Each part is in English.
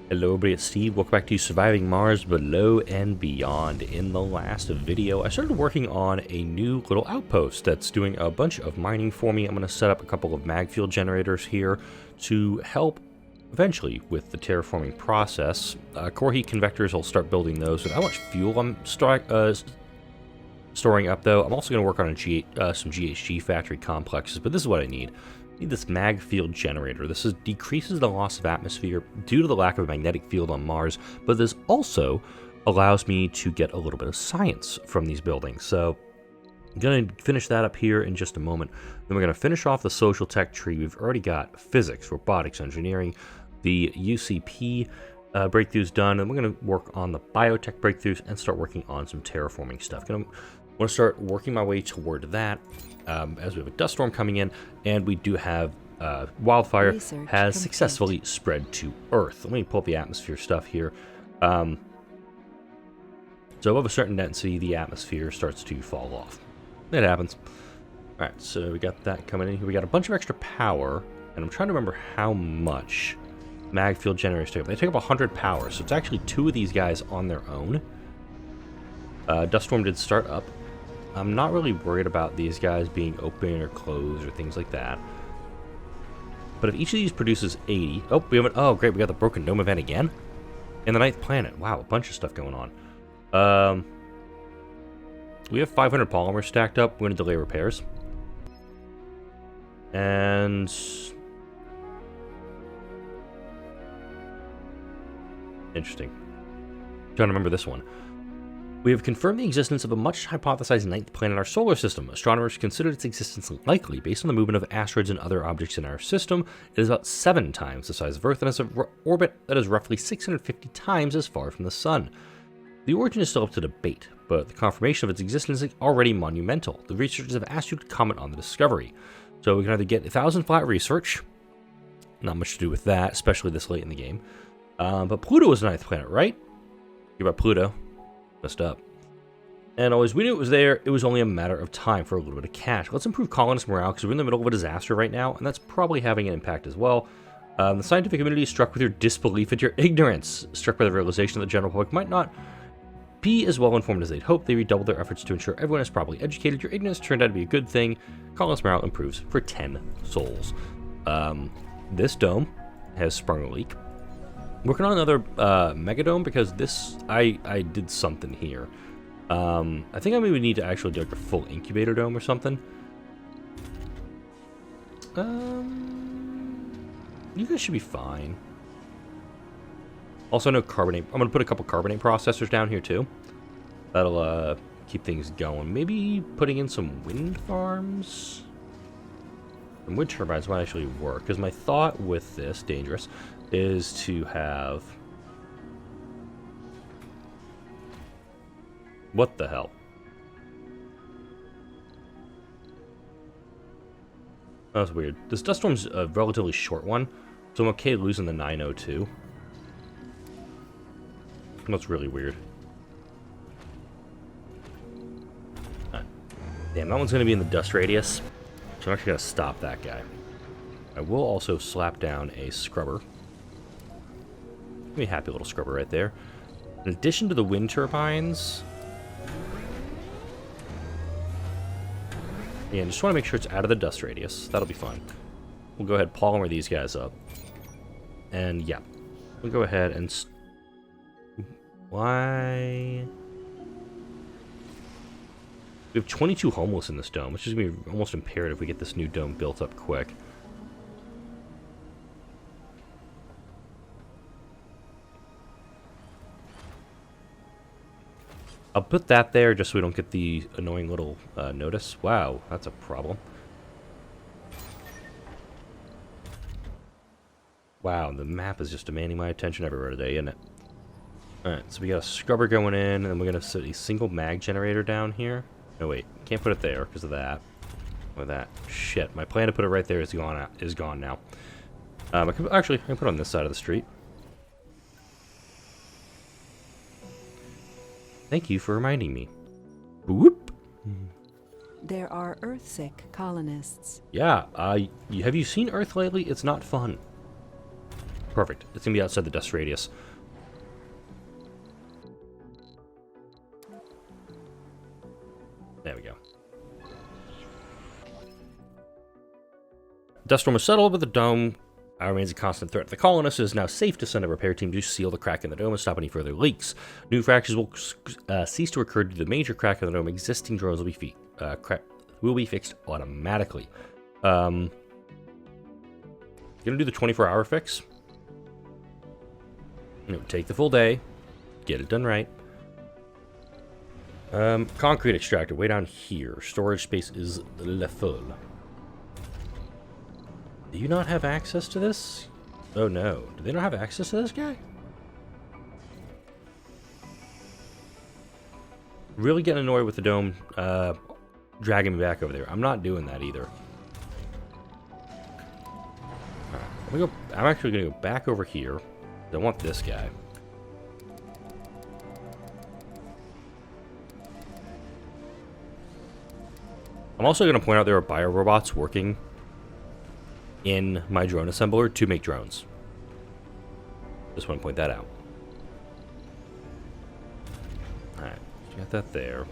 Hello everybody, it's Steve. Welcome back to Surviving Mars Below and Beyond. In the last video, I started working on a new little outpost that's doing a bunch of mining for me. I'm going to set up a couple of mag fuel generators here to help eventually with the terraforming process. Core heat convectors, I'll start building those. With how much fuel I'm storing up though, I'm also going to work on some GHG factory complexes, but this is what I need. Need this mag field generator. This decreases the loss of atmosphere due to the lack of a magnetic field on Mars, but this also allows me to get a little bit of science from these buildings. So I'm going to finish that up here in just a moment. Then we're going to finish off the social tech tree. We've already got physics, robotics, engineering, the UCP breakthroughs done, and we're going to work on the biotech breakthroughs and start working on some terraforming stuff. I want to start working my way toward that. As we have a dust storm coming in, and we do have Wildfire has successfully spread to Earth. Let me pull up the atmosphere stuff here. So above a certain density, the atmosphere starts to fall off. It happens. Alright, so we got that coming in here. We got a bunch of extra power, and I'm trying to remember how much mag field generators take up. They take up 100 power, so it's actually 2 of these guys on their own. Dust storm did start up. I'm not really worried about these guys being open or closed or things like that. But if each of these produces 80... Oh, we haven't... Oh, great, we got the Broken Dome event again? In the 9th planet. Wow, a bunch of stuff going on. We have 500 polymers stacked up. We're going to delay repairs. And... Interesting. Trying to remember this one. We have confirmed the existence of a much hypothesized 9th planet in our solar system. Astronomers considered its existence likely based on the movement of asteroids and other objects in our system. It is about 7 times the size of Earth and has an orbit that is roughly 650 times as far from the Sun. The origin is still up to debate, but the confirmation of its existence is already monumental. The researchers have asked you to comment on the discovery. So we can either get 1,000 flat research, not much to do with that, especially this late in the game. But Pluto is the 9th planet, right? Hear about Pluto. Messed up. And always, we knew it was there. It was only a matter of time for a little bit of cash. Let's improve colonist morale because we're in the middle of a disaster right now, and that's probably having an impact as well. The scientific community is struck with your disbelief at your ignorance, struck by the realization that the general public might not be as well informed as they'd hoped. They redoubled their efforts to ensure everyone is properly educated. Your ignorance turned out to be a good thing. Colonist morale improves for 10 souls. This dome has sprung a leak. Working on another Megadome because this, I did something here. I think I maybe need to actually do like a full incubator dome or something. You guys should be fine. Also, no carbonate. I'm gonna put a couple carbonate processors down here too. That'll keep things going. Maybe putting in some wind farms. And wind turbines might actually work because my thought with this dangerous is to have... What the hell? That was weird. This dust storm's a relatively short one, so I'm okay losing the 902. That's really weird. Damn, that one's going to be in the dust radius, so I'm actually going to stop that guy. I will also slap down a scrubber. A happy little scrubber right there. In addition to the wind turbines, yeah, just want to make sure it's out of the dust radius. That'll be fun. We'll go ahead and polymer these guys up, and yeah, we'll go ahead and why we have 22 homeless in this dome, which is gonna be almost imperative we get this new dome built up quick. I'll put that there just so we don't get the annoying little notice. Wow, that's a problem. Wow, the map is just demanding my attention everywhere today, isn't it? Alright, so we got a scrubber going in, and then we're going to set a single mag generator down here. No, wait, can't put it there because of that. Or that. Shit, my plan to put it right there is gone now. I can put it on this side of the street. Thank you for reminding me. Whoop. There are Earthsick colonists. Yeah, have you seen Earth lately? It's not fun. Perfect. It's going to be outside the dust radius. There we go. Dust storm is settled, but the dome remains a constant threat to the colonists. It is now safe to send a repair team to seal the crack in the dome and stop any further leaks. New fractures will cease to occur due to the major crack in the dome. Existing drones will be fixed automatically. Gonna do the 24-hour fix. Take the full day, get it done right. Concrete extractor way down here. Storage space is le full. Do you not have access to this? Oh no. Do they not have access to this guy? Really getting annoyed with the dome dragging me back over there. I'm not doing that either. Alright, I'm actually going to go back over here. I want this guy. I'm also going to point out there are biorobots working in my drone assembler to make drones. Just want to point that out. Alright, got that there.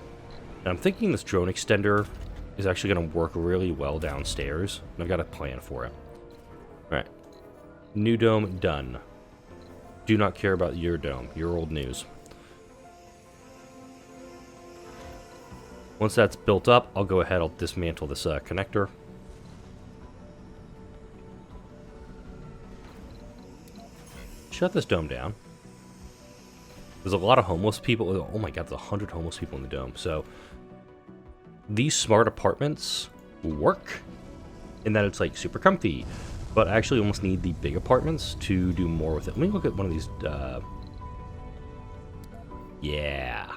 Now I'm thinking this drone extender is actually going to work really well downstairs, and I've got a plan for it. Alright. New dome done. Do not care about your dome. Your old news. Once that's built up, I'll go ahead, I'll dismantle this connector. Shut this dome down. There's a lot of homeless people. Oh my god, there's 100 homeless people in the dome. So, these smart apartments work in that it's like super comfy. But I actually almost need the big apartments to do more with it. Let me look at one of these. Yeah.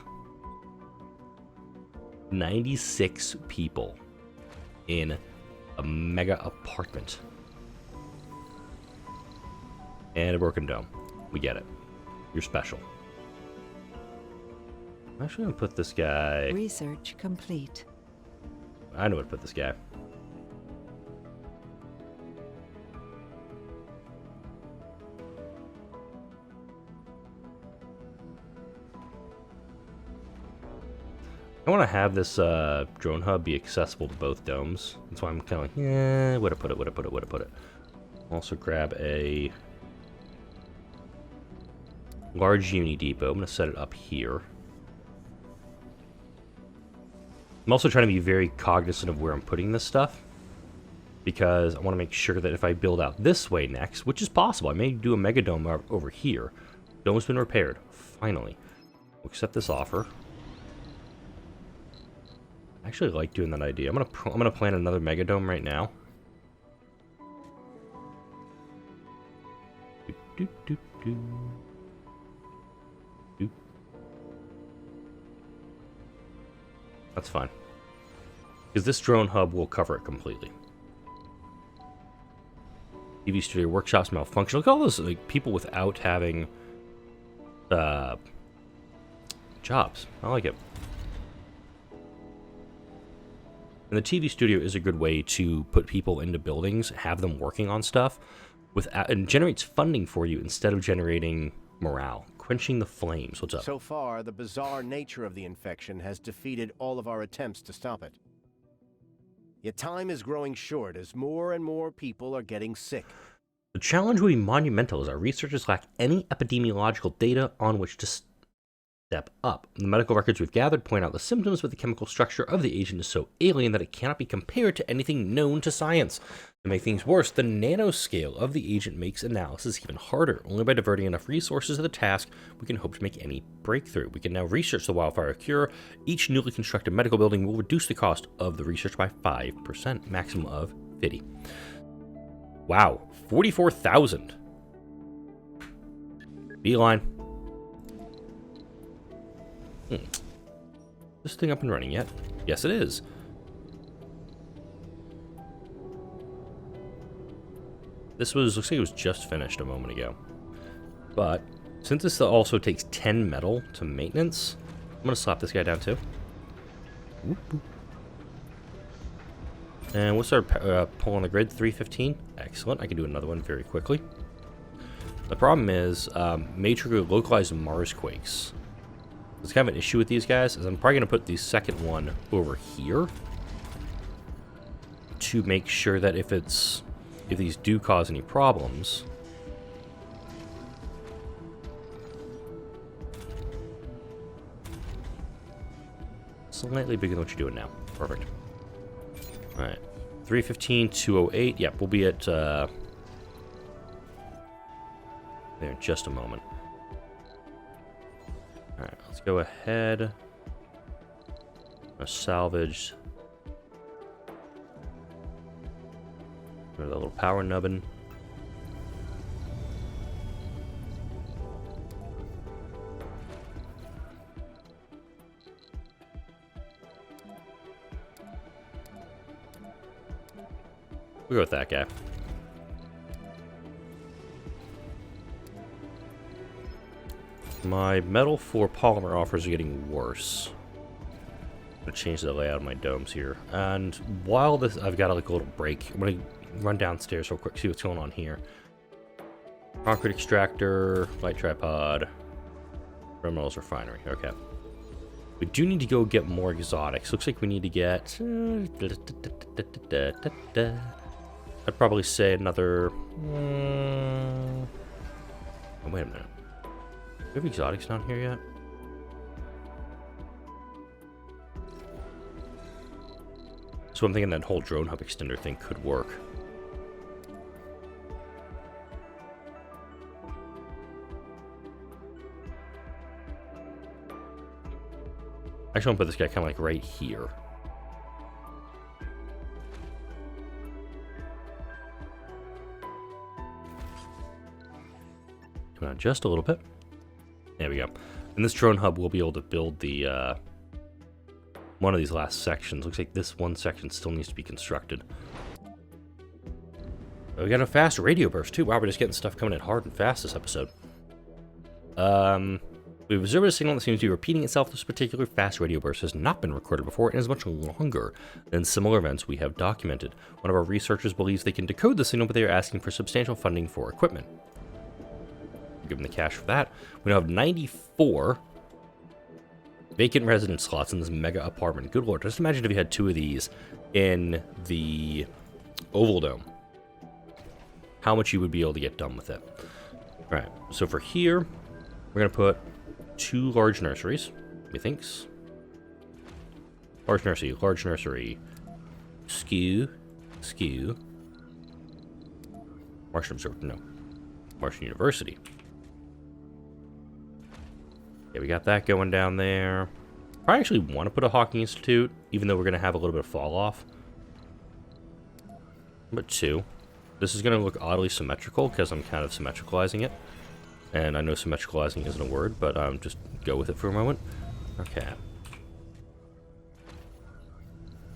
96 people in a mega apartment. And a broken dome. We get it. You're special. I'm actually going to put this guy... Research complete. I know where to put this guy. I want to have this drone hub be accessible to both domes. That's why I'm kind of like, yeah, where to put it. Also grab a large uni depot. I'm going to set it up here. I'm also trying to be very cognizant of where I'm putting this stuff, because I want to make sure that if I build out this way next, which is possible, I may do a Megadome over here. Dome's been repaired. Finally. We'll accept this offer. I actually like doing that idea. I'm gonna plan another Megadome right now. That's fine, because this drone hub will cover it completely. TV studio workshops malfunction. Look at all those like people without having jobs. I like it. And the TV studio is a good way to put people into buildings, have them working on stuff, and generates funding for you instead of generating morale. Quenching the flames. What's up? So far, the bizarre nature of the infection has defeated all of our attempts to stop it. Yet time is growing short as more and more people are getting sick. The challenge will be monumental as our researchers lack any epidemiological data on which to step up. The medical records we've gathered point out the symptoms, but the chemical structure of the agent is so alien that it cannot be compared to anything known to science. To make things worse, the nanoscale of the agent makes analysis even harder. Only by diverting enough resources to the task, we can hope to make any breakthrough. We can now research the wildfire cure. Each newly constructed medical building will reduce the cost of the research by 5%, maximum of 50. Wow, 44,000. Beeline. This thing up and running yet? Yes, it is. This looks like it was just finished a moment ago. But since this also takes 10 metal to maintenance, I'm gonna slap this guy down too. Whoop, whoop. And what's our pull on the grid? 315. Excellent. I can do another one very quickly. The problem is, may trigger localized Mars quakes. There's kind of an issue with these guys, is I'm probably going to put the second one over here to make sure that if these do cause any problems, slightly bigger than what you're doing now. Perfect. All right, 315, 208. Yep, we'll be at there in just a moment. All right, let's go ahead. Salvage. That little power nubbin. We'll go with that guy. My metal 4 polymer offers are getting worse. I'm gonna change the layout of my domes here. And while this, I've got like a little break. I'm gonna run downstairs real quick, see what's going on here. Concrete extractor, light tripod, Reynolds refinery. Okay. We do need to go get more exotics. Looks like we need to get. I'd probably say another. Oh, wait a minute. Do we have exotics down here yet? So I'm thinking that whole drone hub extender thing could work. Actually, I'm gonna put this guy kind of like right here. Come on, just a little bit. There we go. And this drone hub will be able to build the one of these last sections. Looks like this one section still needs to be constructed. Oh, we got a fast radio burst too. Wow, we're just getting stuff coming in hard and fast this episode. We've observed a signal that seems to be repeating itself. This particular fast radio burst has not been recorded before and is much longer than similar events we have documented. One of our researchers believes they can decode the signal, but they are asking for substantial funding for equipment. Give them the cash for that. We now have 94 vacant residence slots in this mega apartment. Good lord, just imagine if you had 2 of these in the Oval Dome. How much you would be able to get done with it. Alright, so for here, we're going to put 2 large nurseries, methinks. Large nursery. Skew. Martian Observatory, no. Martian University. Yeah, we got that going down there. I actually want to put a Hawking Institute, even though we're going to have a little bit of fall off. But 2. This is going to look oddly symmetrical because I'm kind of symmetricalizing it. And I know symmetricalizing isn't a word, but just go with it for a moment. Okay.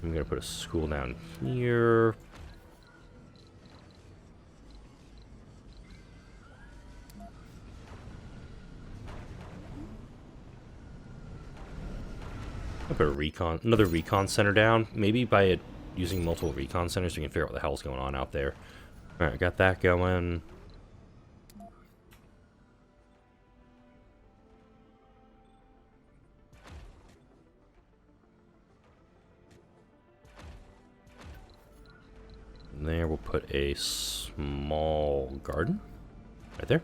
I'm going to put a school down here. I'll put another recon center down. Maybe by it using multiple recon centers, we can figure out what the hell's going on out there. All right, got that going. And there, we'll put a small garden right there.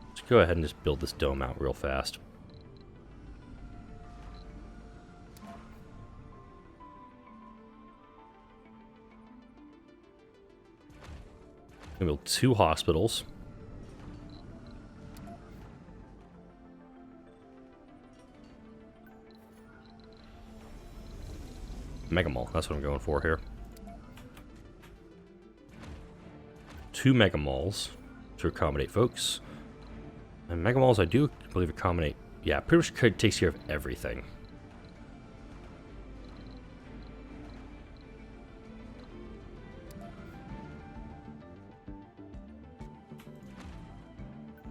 Let's go ahead and just build this dome out real fast. We build 2 hospitals. Mega Mall, that's what I'm going for here. 2 Mega Malls to accommodate folks. And Mega Malls, I do believe, accommodate. Yeah, pretty much takes care of everything.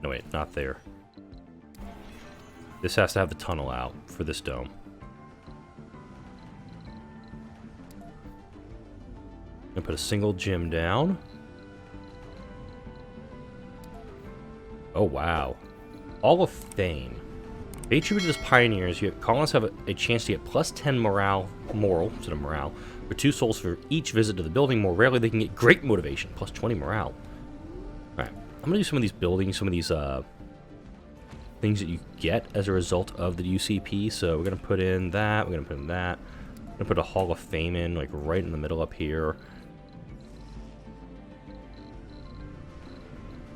No, wait, not there. This has to have the tunnel out for this dome. I'm gonna put a single gym down. Oh, wow. Hall of Fame. Pay tribute to this pioneers. Colonists have a chance to get plus 10 moral for 2 souls for each visit to the building. More rarely, they can get great motivation, plus 20 morale. Alright, I'm going to do some of these buildings, some of these things that you get as a result of the UCP. So we're going to put in that, we're going to put in that. I'm going to put a Hall of Fame in, like right in the middle up here.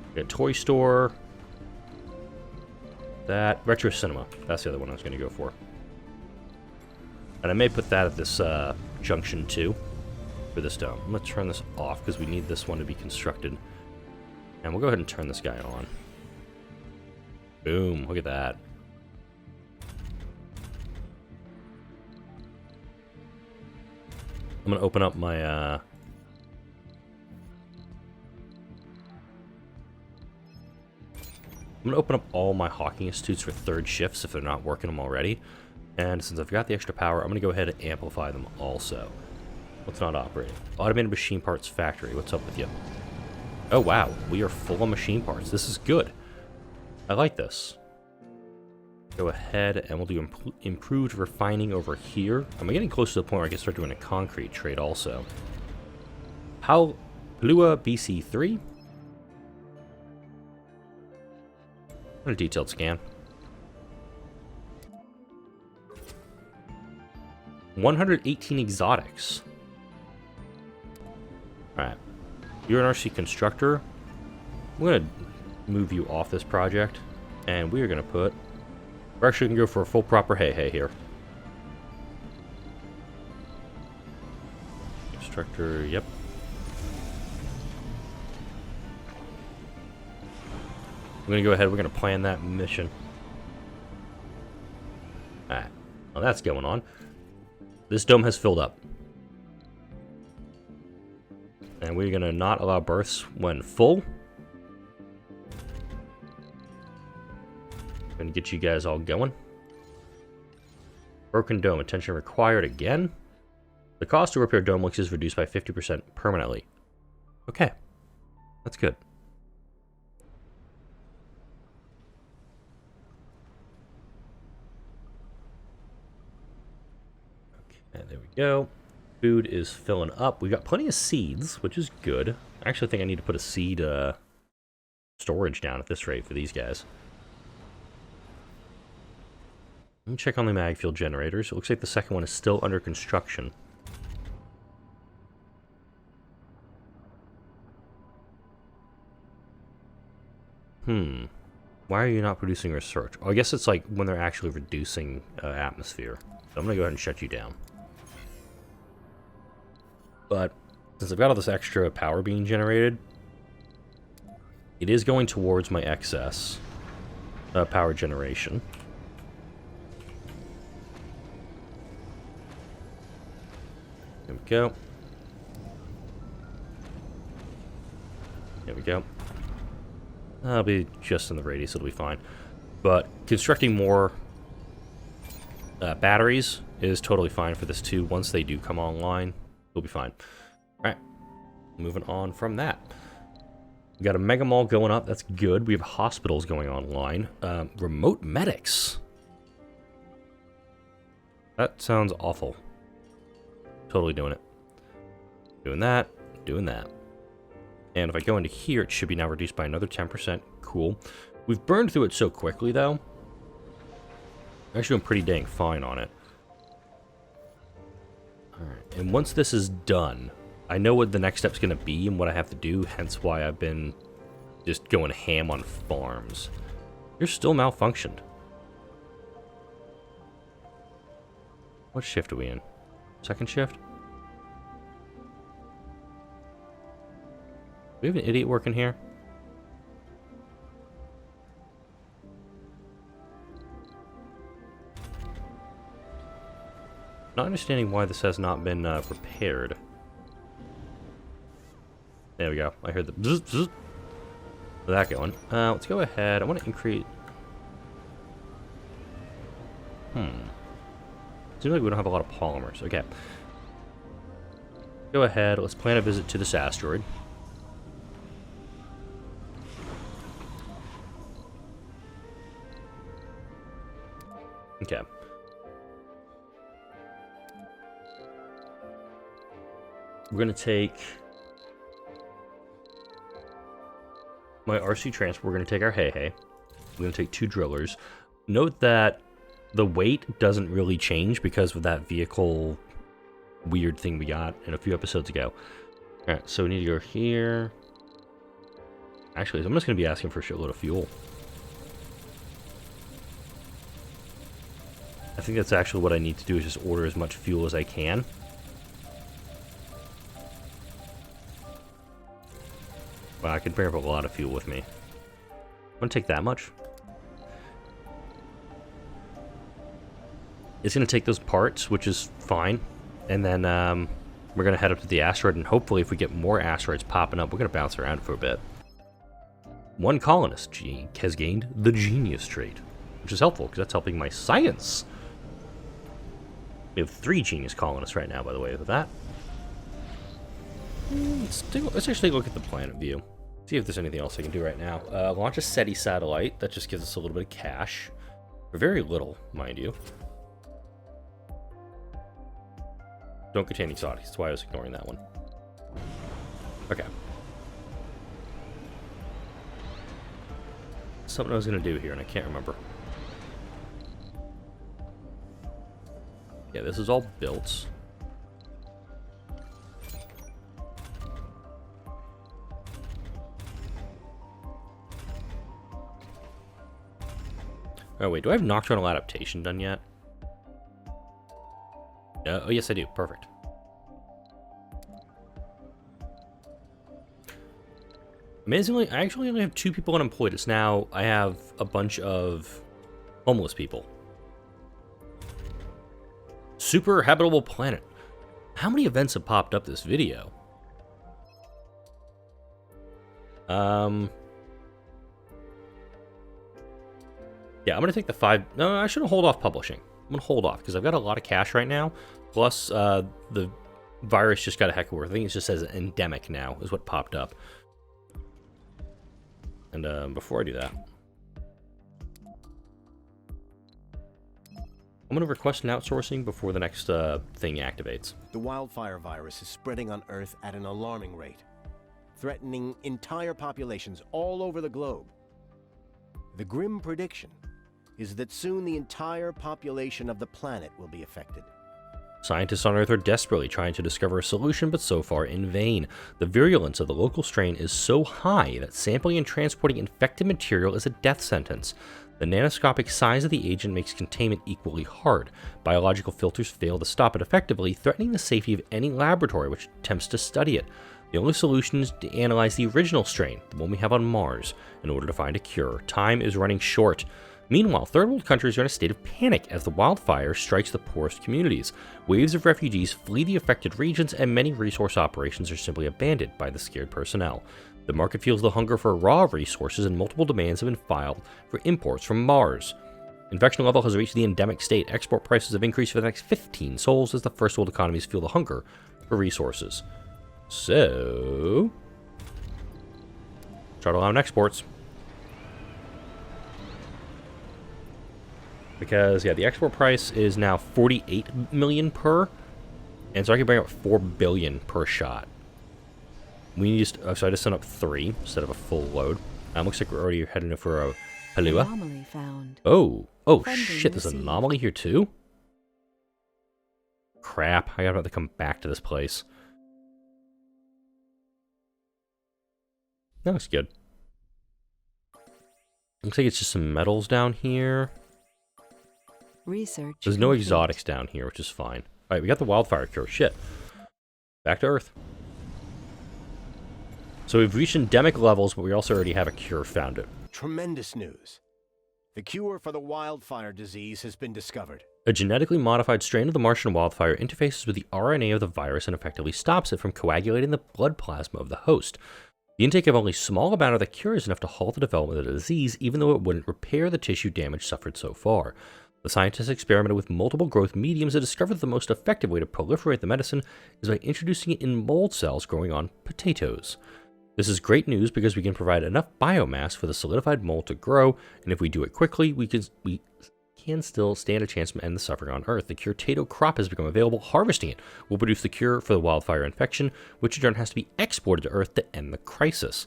We got a toy store. That. Retro Cinema. That's the other one I was going to go for. And I may put that at this junction too. For this dome. I'm going to turn this off because we need this one to be constructed. And we'll go ahead and turn this guy on. Boom. Look at that. I'm going to open up my... I'm going to open up all my hawking institutes for 3rd shifts if they're not working them already. And since I've got the extra power, I'm going to go ahead and amplify them also. What's not operating? Automated Machine Parts Factory. What's up with you? Oh, wow. We are full of machine parts. This is good. I like this. Go ahead and we'll do improved refining over here. I'm getting close to the point where I can start doing a concrete trade also. How Lua BC3? A detailed scan. 118 exotics. Alright. You're an RC constructor. I'm going to move you off this project. And we are going to put... We're actually going to go for a full proper hey here. Constructor, yep. We're going to go ahead, we're going to plan that mission. Alright, well that's going on. This dome has filled up. And we're going to not allow births when full. Going to get you guys all going. Broken dome, attention required again. The cost to repair dome looks is reduced by 50% permanently. Okay, that's good. And there we go. Food is filling up. We've got plenty of seeds, which is good. I actually think I need to put a seed storage down at this rate for these guys. Let me check on the mag field generators. It looks like the second one is still under construction. Why are you not producing research? Oh, I guess it's like when they're actually reducing atmosphere. So I'm going to go ahead and shut you down. But since I've got all this extra power being generated, it is going towards my excess power generation. There we go. There we go. That'll be just in the radius, it'll be fine. But constructing more batteries is totally fine for this too. Once they do come online, it'll be fine. Alright, moving on from that. We got a mega mall going up, that's good. We have hospitals going online. Remote medics. That sounds awful. Totally doing it. Doing that, doing that. And if I go into here, it should be now reduced by another 10%. Cool. We've burned through it so quickly, though. I'm actually doing pretty dang fine on it. Alright, and once this is done, I know what the next step's going to be and what I have to do, hence why I've been just going ham on farms. You're still malfunctioned. What shift are we in? Second shift? Do we have an idiot working here? Not understanding why this has not been prepared. There we go. I heard the bzz, bzz. That going. Let's go ahead. I want to increase... Seems like we don't have a lot of polymers. Okay. Go ahead. Let's plan a visit to this asteroid. Okay. We're going to take my RC transport. We're going to take our hay. We're going to take 2 drillers. Note that the weight doesn't really change because of that vehicle weird thing we got in a few episodes ago. Alright, so we need to go here. Actually, I'm just going to be asking for a shitload of fuel. I think that's actually what I need to do, is just order as much fuel as I can. Wow, I could bring up a lot of fuel with me. I'm going to take that much. It's going to take those parts, which is fine. And then we're going to head up to the asteroid, and hopefully if we get more asteroids popping up, we're going to bounce around for a bit. One colonist has gained the genius trait, which is helpful because that's helping my science. We have 3 genius colonists right now, by the way, with that. Let's actually look at the planet view. See if there's anything else I can do right now. Launch a SETI satellite. That just gives us a little bit of cash. For very little, mind you. Don't contain exotics. That's why I was ignoring that one. Okay. Something I was going to do here, and I can't remember. Yeah, this is all built. Oh, wait. Do I have Nocturnal Adaptation done yet? Oh, yes, I do. Perfect. Amazingly, I actually only have 2 people unemployed. It's now I have a bunch of homeless people. Super habitable planet. How many events have popped up this video? Yeah, I'm going to take the 5... No, I shouldn't hold off publishing. I'm going to hold off because I've got a lot of cash right now. Plus, the virus just got a heck of worse. I think it just says endemic now is what popped up. And before I do that, I'm going to request an outsourcing before the next thing activates. The wildfire virus is spreading on Earth at an alarming rate, threatening entire populations all over the globe. The grim prediction is that soon the entire population of the planet will be affected. Scientists on Earth are desperately trying to discover a solution, but so far in vain. The virulence of the local strain is so high that sampling and transporting infected material is a death sentence. The nanoscopic size of the agent makes containment equally hard. Biological filters fail to stop it effectively, threatening the safety of any laboratory which attempts to study it. The only solution is to analyze the original strain, the one we have on Mars, in order to find a cure. Time is running short. Meanwhile, third world countries are in a state of panic as the wildfire strikes the poorest communities. Waves of refugees flee the affected regions, and many resource operations are simply abandoned by the scared personnel. The market feels the hunger for raw resources, and multiple demands have been filed for imports from Mars. Infection level has reached the endemic state. Export prices have increased for the next 15 sols as the first world economies feel the hunger for resources. So, start allowing exports. Because, yeah, the export price is now 48 million per, and so I can bring up 4 billion per shot. We just, so I just sent up 3 instead of a full load. Looks like we're already heading for a Halua. Anomaly found. Oh Funding shit, there's an received. anomaly here too? Crap, I gotta have to come back to this place. That looks good. Looks like it's just some metals down here. Research. There's no complete. exotics down here, which is fine. Alright, we got the wildfire cure. Shit. Back to Earth. So we've reached endemic levels, but we also already have a cure found it. Tremendous news. The cure for the wildfire disease has been discovered. A genetically modified strain of the Martian wildfire interfaces with the RNA of the virus and effectively stops it from coagulating the blood plasma of the host. The intake of only a small amount of the cure is enough to halt the development of the disease, even though it wouldn't repair the tissue damage suffered so far. The scientists experimented with multiple growth mediums and discovered that the most effective way to proliferate the medicine is by introducing it in mold cells growing on potatoes. This is great news because we can provide enough biomass for the solidified mold to grow, and if we do it quickly, we can still stand a chance to end the suffering on Earth. The Curtado crop has become available. Harvesting it will produce the cure for the wildfire infection, which in turn has to be exported to Earth to end the crisis.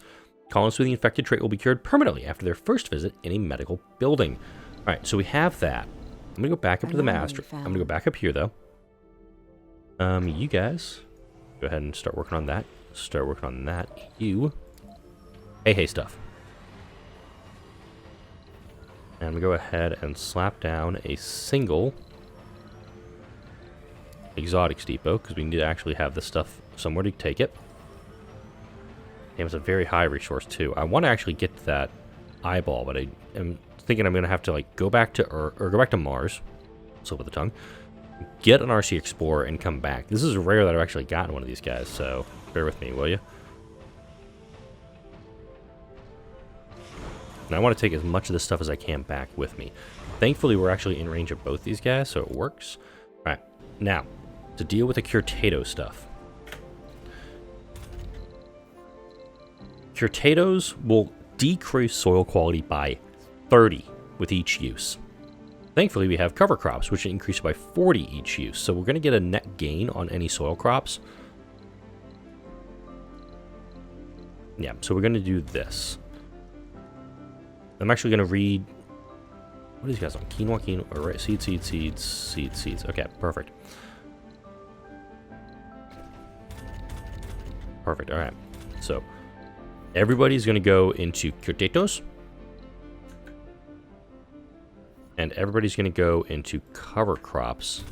Colonists with the infected trait will be cured permanently after their first visit in a medical building. All right, so we have that. I'm going to go back up to the master. I'm going to go back up here, though. You guys, go ahead and start working on that. Start working on that. You. Hey stuff. And we go ahead and slap down a single exotics depot, because we need to actually have this stuff somewhere to take it. And it's a very high resource, too. I want to actually get to that eyeball, but I am thinking I'm going to have to, like, go back to Earth, or go back to Mars. Slip of the tongue. Get an RC Explorer and come back. This is rare that I've actually gotten one of these guys, so bear with me, will you? And I want to take as much of this stuff as I can back with me. Thankfully, we're actually in range of both these guys, so it works. All right, now, to deal with the Curtado stuff. Curtados will decrease soil quality by 30 with each use. Thankfully, we have cover crops, which increase by 40 each use. So we're going to get a net gain on any soil crops. Yeah, so we're going to do this. I'm actually going to read... What are these guys on? Quinoa, quinoa... All right, seeds. Okay, perfect. Perfect, all right. So, everybody's going to go into Curtados. And everybody's going to go into cover crops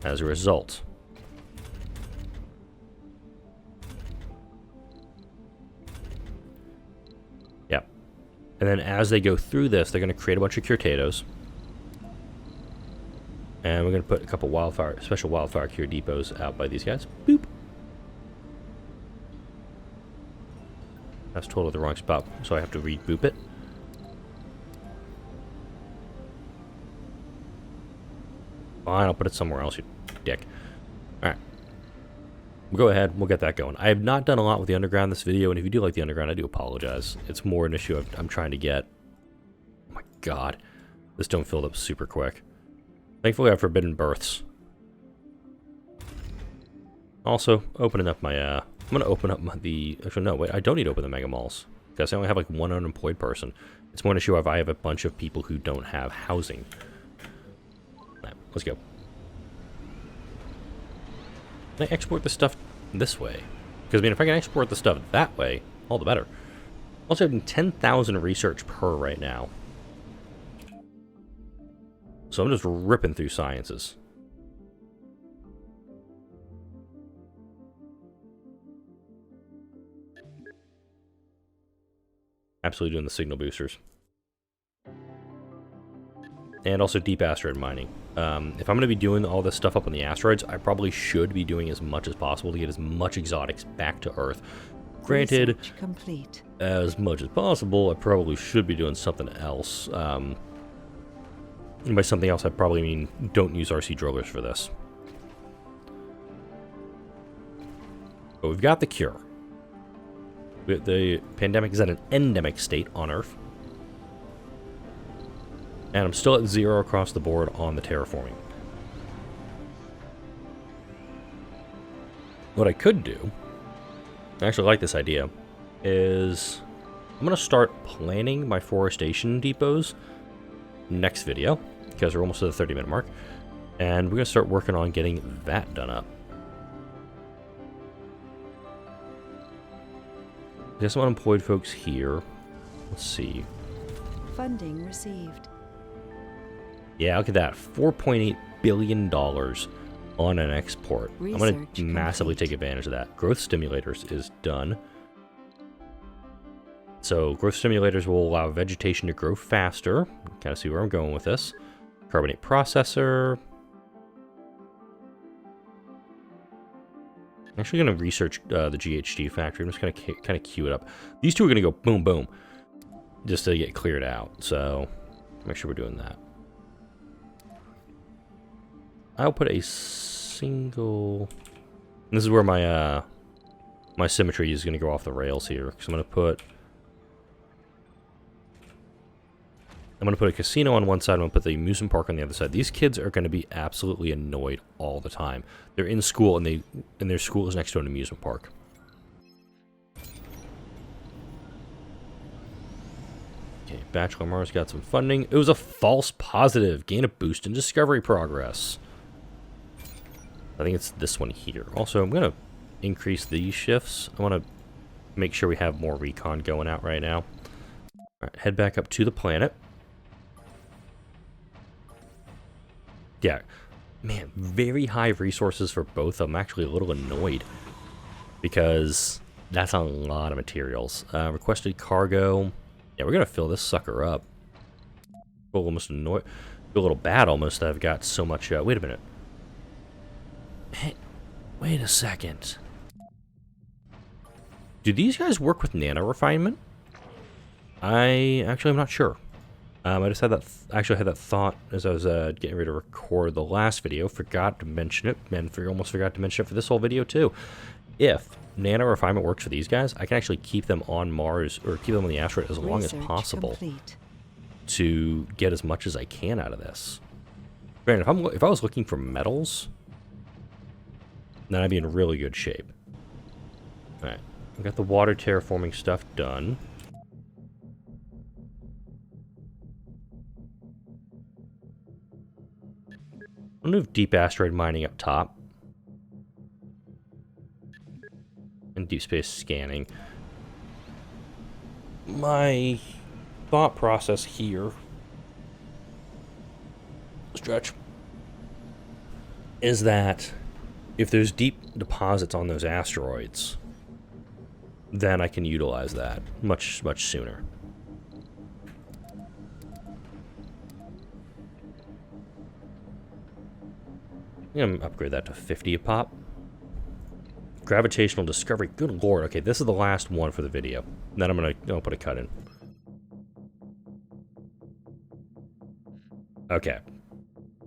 as a result. Yep. And then as they go through this, they're going to create a bunch of Curtados. And we're going to put a couple special wildfire cure depots out by these guys. Boop. That's totally the wrong spot, so I have to re-boop it. Fine, I'll put it somewhere else, you dick. Alright. We'll go ahead, we'll get that going. I have not done a lot with the underground this video, and if you do like the underground, I do apologize. It's more an issue I'm trying to get. Oh my god. This dome filled up super quick. Thankfully, I have forbidden births. Also, opening up my, I'm going to open up actually, no, wait, I don't need to open the mega malls. Because I only have, like, one unemployed person. It's more an issue if I have a bunch of people who don't have housing. Let's go. Can I export the stuff this way? Because, I mean, if I can export the stuff that way, all the better. Also having 10,000 research per right now. So I'm just ripping through sciences. Absolutely doing the signal boosters. And also deep asteroid mining. If I'm going to be doing all this stuff up on the asteroids, I probably should be doing as much as possible to get as much exotics back to Earth. Granted, complete. As much as possible, I probably should be doing something else. And by something else, I probably mean don't use RC drillers for this. But we've got the cure. The pandemic is at an endemic state on Earth. And I'm still at 0 across the board on the terraforming. What I could do, I actually like this idea, is I'm going to start planning my forestation depots next video, because we're almost to the 30-minute mark, and we're going to start working on getting that done up. There's some unemployed folks here. Let's see. Funding received. Yeah, look at that. $4.8 billion on an export. I'm going to massively take advantage of that. Growth stimulators is done. So growth stimulators will allow vegetation to grow faster. Kind of see where I'm going with this. Carbonate processor. I'm actually going to research the GHG factory. I'm just going to kind of queue it up. These two are going to go boom, boom, just to get cleared out. So make sure we're doing that. I'll put a single... This is where my my symmetry is going to go off the rails here. Because I'm going to put I'm going to put a casino on one side, I'm going to put the amusement park on the other side. These kids are going to be absolutely annoyed all the time. They're in school, and their school is next to an amusement park. Okay, Bachelor Mars got some funding. It was a false positive. Gain a boost in discovery progress. I think it's this one here. Also, I'm going to increase these shifts. I want to make sure we have more recon going out right now. All right, head back up to the planet. Yeah, man, very high resources for both. I'm actually a little annoyed because that's a lot of materials. Requested cargo. Yeah, we're gonna fill this sucker up. Almost annoyed. Feel a little bad almost that I've got so much. Wait a minute. Hey, wait a second. Do these guys work with nano refinement? I'm not sure. I just had that. Actually had that thought as I was getting ready to record the last video. Forgot to mention it, and almost forgot to mention it for this whole video too. If nano refinement works for these guys, I can actually keep them on Mars or keep them on the asteroid as long as possible complete. to get as much as I can out of this. Granted, if I was looking for metals, then I'd be in really good shape. All right, we got the water terraforming stuff done. I'll move deep asteroid mining up top. And deep space scanning. My thought process here, stretch, is that if there's deep deposits on those asteroids, then I can utilize that much sooner. I'm going to upgrade that to 50 a pop. Gravitational discovery. Good lord. Okay, this is the last one for the video. Then I'm going to put a cut in. Okay.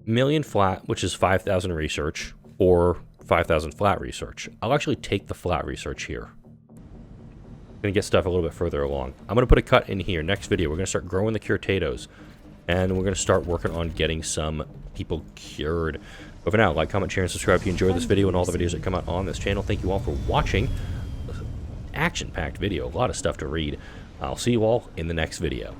Million flat, which is 5,000 research, or 5,000 flat research. I'll actually take the flat research here. I'm going to get stuff a little bit further along. I'm going to put a cut in here. Next video, we're going to start growing the curtados. And we're going to start working on getting some people cured. But for now, like, comment, share, and subscribe if you enjoyed this video and all the videos that come out on this channel. Thank you all for watching. Action-packed video. A lot of stuff to read. I'll see you all in the next video.